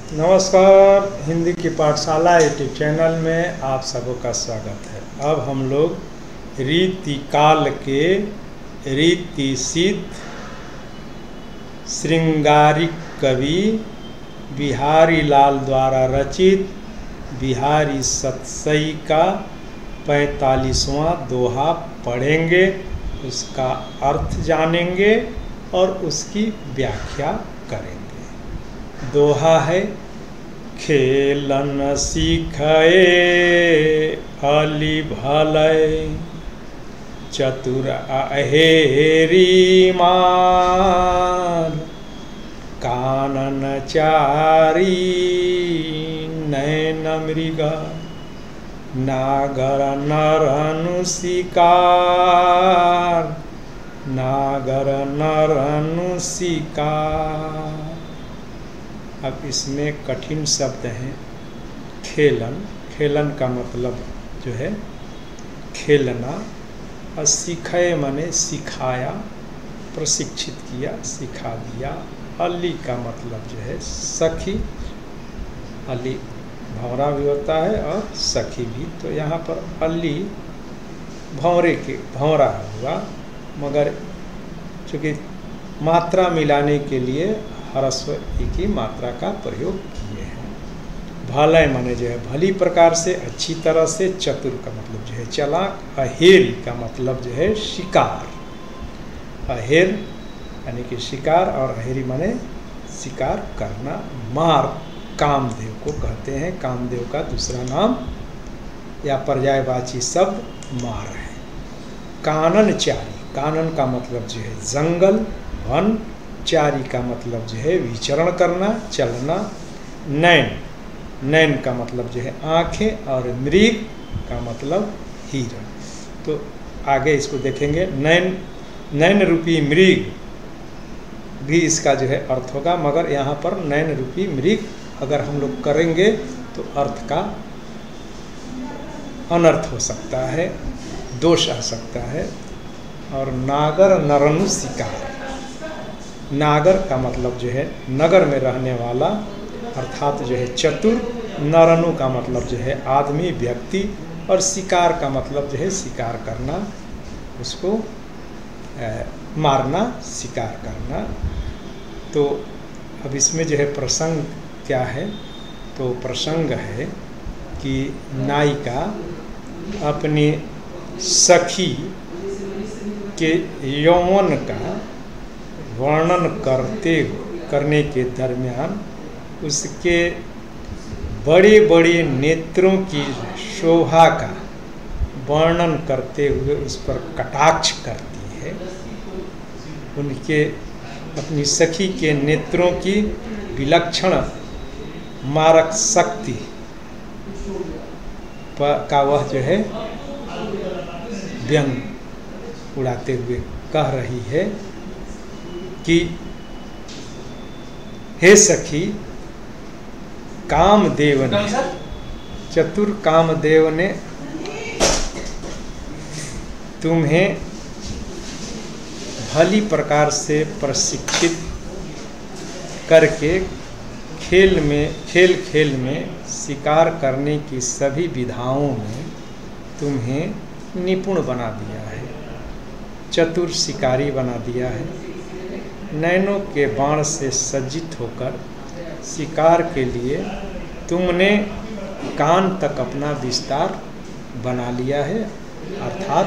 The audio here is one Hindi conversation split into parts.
नमस्कार। हिंदी की पाठशाला यूट्यूब चैनल में आप सबका स्वागत है। अब हम लोग रीतिकाल के रीति सिद्ध श्रृंगारिक कवि बिहारी लाल द्वारा रचित बिहारी सतसई का 45वां दोहा पढ़ेंगे, उसका अर्थ जानेंगे और उसकी व्याख्या करेंगे। दोहा है, खेलन सीखए अली भलय चतुर अहेरी मार कानन चारी नैन मृग नागर नरनु शिकार नागर नरनु शिकार। अब इसमें कठिन शब्द हैं। खेलन, खेलन का मतलब जो है खेलना, और सीखे माने सिखाया, प्रशिक्षित किया, सिखा दिया। अली का मतलब जो है सखी, अली भंवरा भी होता है और सखी भी, तो यहाँ पर अली भंवरे के भंवरा हुआ, मगर चूँकि मात्रा मिलाने के लिए ह्रस्व की मात्रा का प्रयोग किए हैं। भलय माने जो है भली प्रकार से, अच्छी तरह से। चतुर का मतलब जो है चालाक। अहेरी का मतलब जो है शिकार। अहेर यानी कि शिकार और अहेरी माने शिकार करना। मार कामदेव को कहते हैं, कामदेव का दूसरा नाम या पर्यायवाची शब्द मार है। कानन चारी, कानन का मतलब जो है जंगल, वन। चारी का मतलब जो है विचरण करना, चलना। नैन, नैन का मतलब जो है आँखें, और मृग का मतलब हिरण। तो आगे इसको देखेंगे। नैन, नैन रूपी मृग भी इसका जो है अर्थ होगा, मगर यहाँ पर नैन रूपी मृग अगर हम लोग करेंगे तो अर्थ का अनर्थ हो सकता है, दोष आ सकता है। और नागर नरनु शिकार, नागर का मतलब जो है नगर में रहने वाला, अर्थात जो है चतुर। नरनु का मतलब जो है आदमी, व्यक्ति। और शिकार का मतलब जो है शिकार करना, उसको मारना, शिकार करना। तो अब इसमें जो है प्रसंग क्या है, तो प्रसंग है कि नायिका अपनी सखी के यौवन का वर्णन करने के दरमियान उसके बड़े बड़े नेत्रों की शोभा का वर्णन करते हुए उस पर कटाक्ष करती है। उनके अपनी सखी के नेत्रों की विलक्षण मारक शक्ति का वह जो है व्यंग उड़ाते हुए कह रही है कि हे सखी, कामदेव ने, चतुर कामदेव ने तुम्हें भली प्रकार से प्रशिक्षित करके खेल में शिकार करने की सभी विधाओं में तुम्हें निपुण बना दिया है, चतुर शिकारी बना दिया है। नैनों के बाण से सज्जित होकर शिकार के लिए तुमने कान तक अपना विस्तार बना लिया है, अर्थात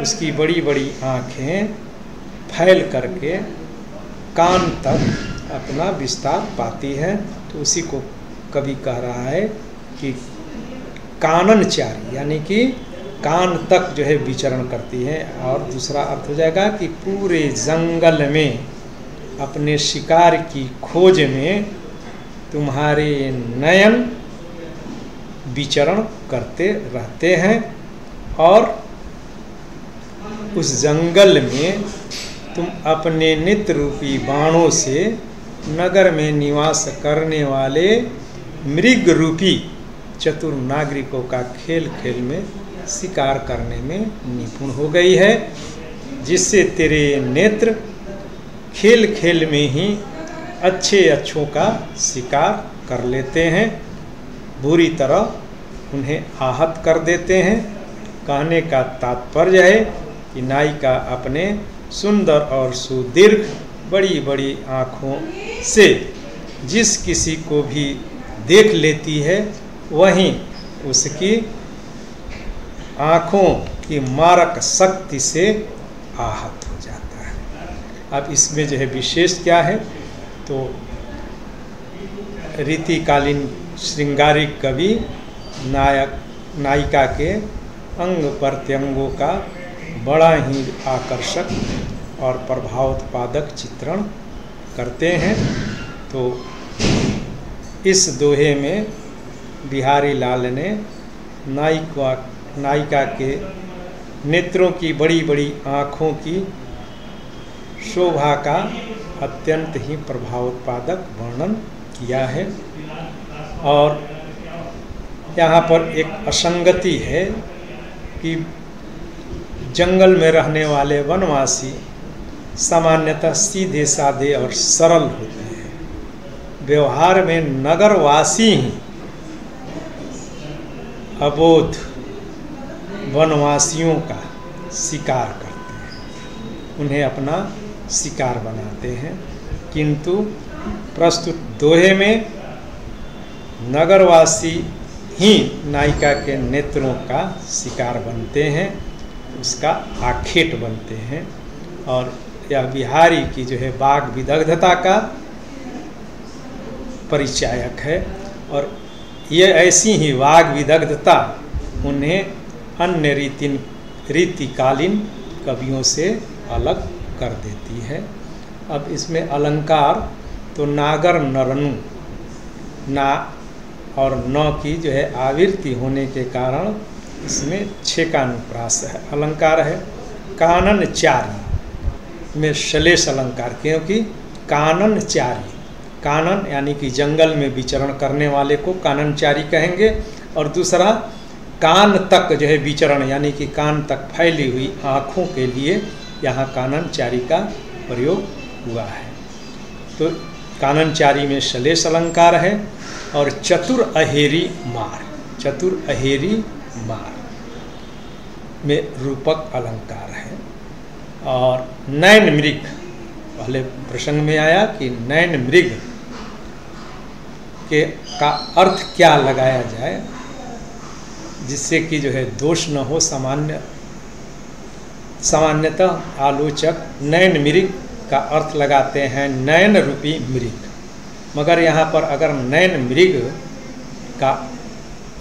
उसकी बड़ी बड़ी आँखें फैल करके कान तक अपना विस्तार पाती है। तो उसी को कवि कह रहा है कि काननचारी, यानी कि कान तक जो है विचरण करती है। और दूसरा अर्थ हो जाएगा कि पूरे जंगल में अपने शिकार की खोज में तुम्हारे नयन विचरण करते रहते हैं, और उस जंगल में तुम अपने नित्य रूपी बाणों से नगर में निवास करने वाले मृग रूपी चतुर नागरिकों का खेल खेल में शिकार करने में निपुण हो गई है, जिससे तेरे नेत्र खेल खेल में ही अच्छे अच्छों का शिकार कर लेते हैं, बुरी तरह उन्हें आहत कर देते हैं। कहने का तात्पर्य है कि नायिका अपने सुंदर और सुदीर्घ बड़ी बड़ी आँखों से जिस किसी को भी देख लेती है, वहीं उसकी आँखों की मारक शक्ति से आहत हो जाता है। अब इसमें जो है विशेष क्या है, तो रीतिकालीन श्रृंगारिक कवि नायिका के अंग प्रत्यंगों का बड़ा ही आकर्षक और प्रभावोत्पादक चित्रण करते हैं। तो इस दोहे में बिहारी लाल ने नायिका के नेत्रों की बड़ी बड़ी आँखों की शोभा का अत्यंत ही प्रभावोत्पादक वर्णन किया है। और यहाँ पर एक असंगति है कि जंगल में रहने वाले वनवासी सामान्यतः सीधे साधे और सरल होते हैं, व्यवहार में नगरवासी ही अबोध वनवासियों का शिकार करते हैं, उन्हें अपना शिकार बनाते हैं। किंतु प्रस्तुत दोहे में नगरवासी ही नायिका के नेत्रों का शिकार बनते हैं, उसका आखेट बनते हैं। और यह बिहारी की जो है वाग विदग्धता का परिचायक है। और ये ऐसी ही वाग विदग्धता उन्हें अन्य रीतिकालीन कवियों से अलग कर देती है। अब इसमें अलंकार तो नागर नरनु ना और न की जो है आवृत्ति होने के कारण इसमें 6 का अनुप्रास है। अलंकार है कानन चारी में श्लेष अलंकार, क्योंकि कानन चारी, कानन यानी कि जंगल में विचरण करने वाले को काननचारी कहेंगे। और दूसरा कान तक जो है विचरण यानी कि कान तक फैली हुई आँखों के लिए यहाँ काननचारी का प्रयोग हुआ है। तो काननचारी में श्लेष अलंकार है। और चतुर अहेरी मार, चतुर अहेरी मार में रूपक अलंकार है। और नैन मृग, पहले प्रसंग में आया कि नैन मृग के का अर्थ क्या लगाया जाए जिससे कि जो है दोष न हो। सामान्यतः आलोचक नैन मृग का अर्थ लगाते हैं नयन रूपी मृग, मगर यहाँ पर अगर नयन मृग का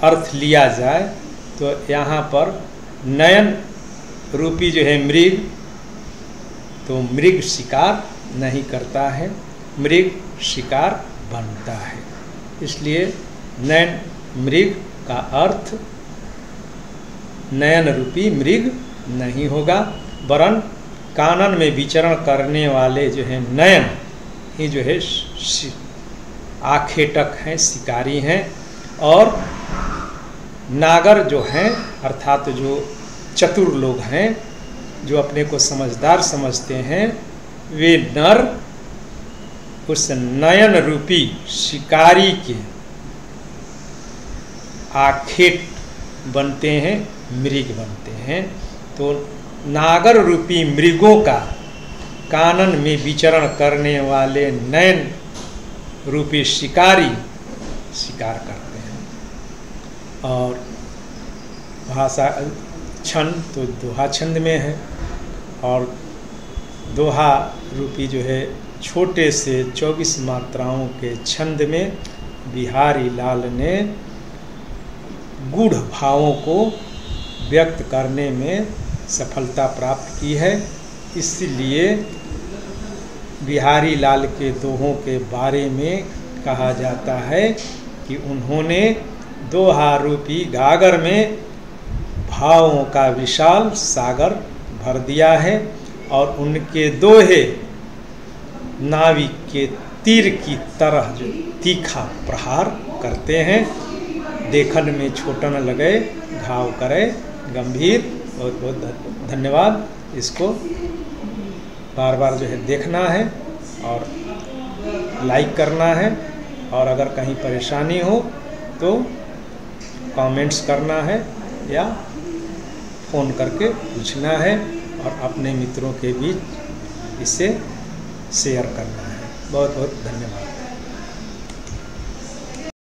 अर्थ लिया जाए तो यहाँ पर नयन रूपी जो है मृग, तो मृग शिकार नहीं करता है, मृग शिकार बनता है। इसलिए नयन मृग का अर्थ नयन रूपी मृग नहीं होगा, वरन कानन में विचरण करने वाले जो है नयन ही जो है आखेटक हैं, शिकारी हैं। और नागर जो हैं अर्थात जो चतुर लोग हैं, जो अपने को समझदार समझते हैं, वे नर उस नयन रूपी शिकारी के आखेट बनते हैं, मृग बनते हैं। तो नागर रूपी मृगों का कानन में विचरण करने वाले नयन रूपी शिकारी शिकार करते हैं। और भाषा छंद तो दोहा छंद में है। और दोहा रूपी जो है छोटे से 24 मात्राओं के छंद में बिहारी लाल ने गूढ़ भावों को व्यक्त करने में सफलता प्राप्त की है। इसलिए बिहारी लाल के दोहों के बारे में कहा जाता है कि उन्होंने दोहा रूपी गागर में भावों का विशाल सागर भर दिया है। और उनके दोहे नाविक के तीर की तरह जो तीखा प्रहार करते हैं, देखन में छोटा न लगे घाव करे गंभीर। बहुत बहुत धन्यवाद। इसको बार बार जो है देखना है और लाइक करना है, और अगर कहीं परेशानी हो तो कमेंट्स करना है या फ़ोन करके पूछना है, और अपने मित्रों के बीच इसे शेयर करना है। बहुत बहुत धन्यवाद।